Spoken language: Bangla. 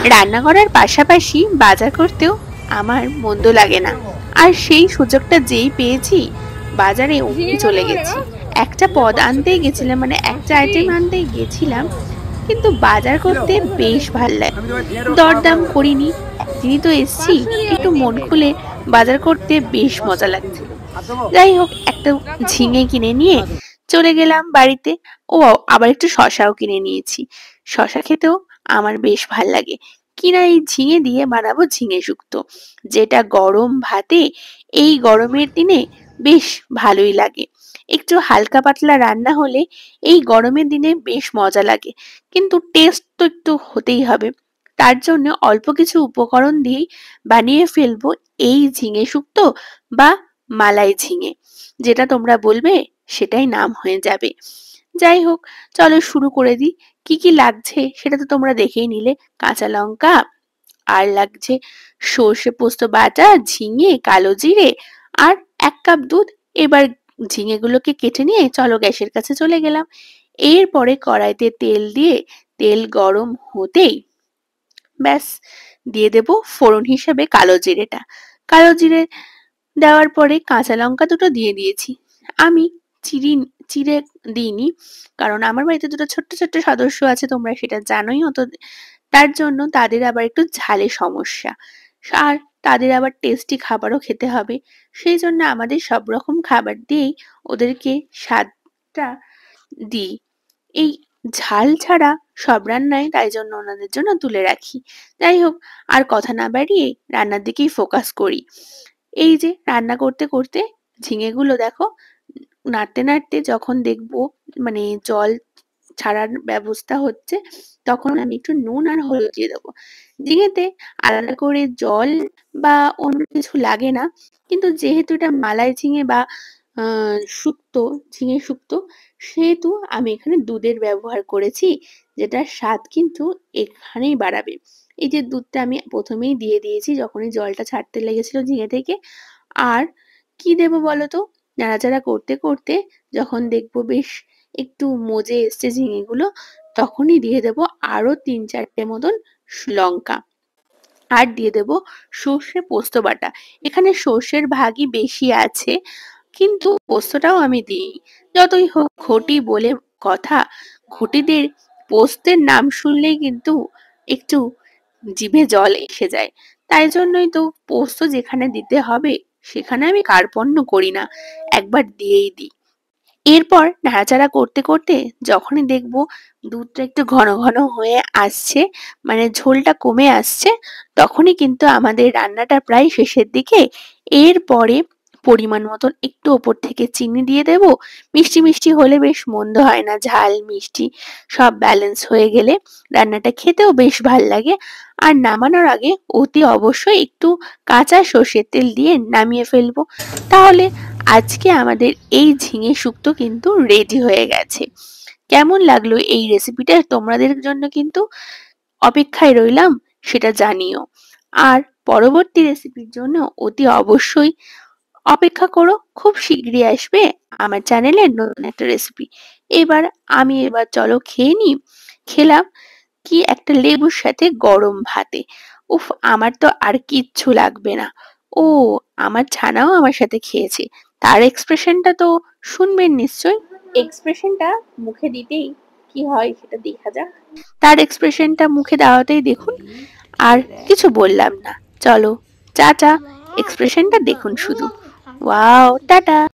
রান্না করার পাশাপাশি বাজার করতেও আমার মন্দ লাগে না। আর সেই সুযোগটা যেই পেয়েছি বাজারে অমনি চলে গেছি। একটা পদ আনতেই গেছিলাম, মানে একটা আইটেম আনতেই গেছিলাম, কিন্তু বাজার করতে বেশ ভাল লাগে। দরদাম করিনি, একদিনই তো এসছি, একটু মন খুলে বাজার করতে বেশ মজা লাগছিল। যাই হোক, একটা ঝিঙে কিনে নিয়ে চলে গেলাম বাড়িতে। ও, আবার একটু শশাও কিনে নিয়েছি। শশা খেতেও আমার বেশ ভাল লাগে। কিনা এই ঝিঙে দিয়ে বানাবো ঝিঙে শুক্তো, যেটা গরম ভাতে এই গরমের দিনে বেশ ভালোই লাগে। একটু হালকা পাতলা রান্না হলে এই গরমের দিনে বেশ মজা লাগে, কিন্তু টেস্ট তো একটু হতেই হবে। তার জন্য অল্প কিছু উপকরণ দিয়েই বানিয়ে ফেলবো এই ঝিঙে শুক্তো বা মালাই ঝিঙে, যেটা তোমরা বলবে সেটাই নাম হয়ে যাবে। যাই হোক, চলো শুরু করে দিই। কি কি লাগছে সেটা তো তোমরা দেখেই নিলে। কাঁচা লঙ্কা, আর লাগছে সর্ষে পোস্ত বাটা, ঝিঙে, কালো জিরে, আর 1 কাপ দুধ। এবার ঝিঙেগুলোকে কেটে নিয়ে চলো গ্যাসের কাছে চলে গেলাম। এরপরে কড়াইতে তেল দিয়ে তেল গরম হতেই ব্যাস দিয়ে দেব ফোড়ন হিসেবে কালো জিরেটা। কালো জিরে দেওয়ার পরে কাঁচা লঙ্কা দুটো দিয়ে দিয়েছি। আমি চিড়ি চিড়ে দিইনি, কারণ আমার বাড়িতে দুটো ছোট্ট ছোট্ট সদস্য আছে, তোমরা সেটা জানোই। অত তার জন্য তাদের আবার একটু ঝালের সমস্যা, আর তাদের আবার টেস্টি খাবারও খেতে হবে। সেই জন্য আমাদের সব রকম খাবার দিয়েই ওদেরকে স্বাদটা দিই। এই ঝাল ছাড়া সব রান্নাই তাই জন্য ওনাদের জন্য তুলে রাখি। যাই হোক, আর কথা না বাড়িয়ে রান্নার দিকেই ফোকাস করি। এই যে রান্না করতে করতে ঝিঙেগুলো দেখো, নাড়তে নাড়তে যখন দেখবো মানে জল ছাড়ার ব্যবস্থা হচ্ছে, তখন আমি একটু নুন আর হলুদ দিয়ে দেবো। ঝিঙেতে আলাদা করে জল বা অন্য কিছু লাগে না, কিন্তু যেহেতু এটা মালাই ঝিঙে বা শুক্তো, ঝিঙে শুক্তো, সেহেতু আমি এখানে দুধের ব্যবহার করেছি, যেটার স্বাদ কিন্তু এখানেই বাড়াবে। এই যে দুধটা আমি প্রথমেই দিয়ে দিয়েছি যখনই জলটা ছাড়তে লেগেছিল ঝিঙে থেকে। আর কি দেবো বলো তো? নাড়াচাড়া করতে করতে যখন দেখবো বেশ একটু মজে এসছে ঝিঙেগুলো, তখনই দিয়ে দেবো আরো 3-4টে মতন লঙ্কা। আর দিয়ে দেবো সর্ষে পোস্ত বাটা। এখানে সর্ষের ভাগই বেশি আছে, কিন্তু পোস্তটাও আমি দিই। যতই হোক ঘটি বলে কথা, ঘটিদের পোস্তের নাম শুনলেই কিন্তু একটু জিভে জল এসে যায়। তাই জন্যই তো পোস্ত যেখানে দিতে হবে সেখানে আমি কার্পণ্য করি না, একবার দিয়েই দিই। এরপর নাড়াচাড়া করতে করতে যখনই দেখবো দুধটা একটু ঘন ঘন হয়ে আসছে, মানে ঝোলটা কমে আসছে, তখনই কিন্তু আমাদের রান্নাটা প্রায় শেষের দিকে। এরপরে পরিমাণ মতন একটু ওপর থেকে চিনি দিয়ে দেব। মিষ্টি মিষ্টি হলে বেশ মন্দ হয় না, ঝাল মিষ্টি সব ব্যালেন্স হয়ে গেলে রান্নাটা খেতেও বেশ ভাল লাগে। আর নামানোর আগে অতি অবশ্যই একটু কাঁচা সর্ষের তেল দিয়ে নামিয়ে ফেলবো। তাহলে আজকে আমাদের এই ঝিঙে শুক্তো কিন্তু রেডি হয়ে গেছে। কেমন লাগলো এই রেসিপিটা তোমাদের জন্য কিন্তু অপেক্ষায় রইলাম, সেটা জানিও। আর পরবর্তী রেসিপির জন্য অতি অবশ্যই অপেক্ষা করো, খুব শীঘ্রই আসবে আমার চ্যানেলে নতুন একটা রেসিপি। এবার চলো খেয়ে নিই। খেলাম কি একটা লেবুর সাথে গরম ভাতে। উফ, আমার তো আর কিচ্ছু লাগবে না। ও, আমার ছানাও আমার সাথে খেয়েছে, তার এক্সপ্রেশনটা তো শুনবেন নিশ্চয়। এক্সপ্রেশনটা মুখে দিতেই কি হয় সেটা দেখা যাক। তার এক্সপ্রেশনটা মুখে দেওয়াতেই দেখুন। আর কিছু বললাম না, চলো টাটা। এক্সপ্রেশনটা দেখুন শুধু। Wow, tata.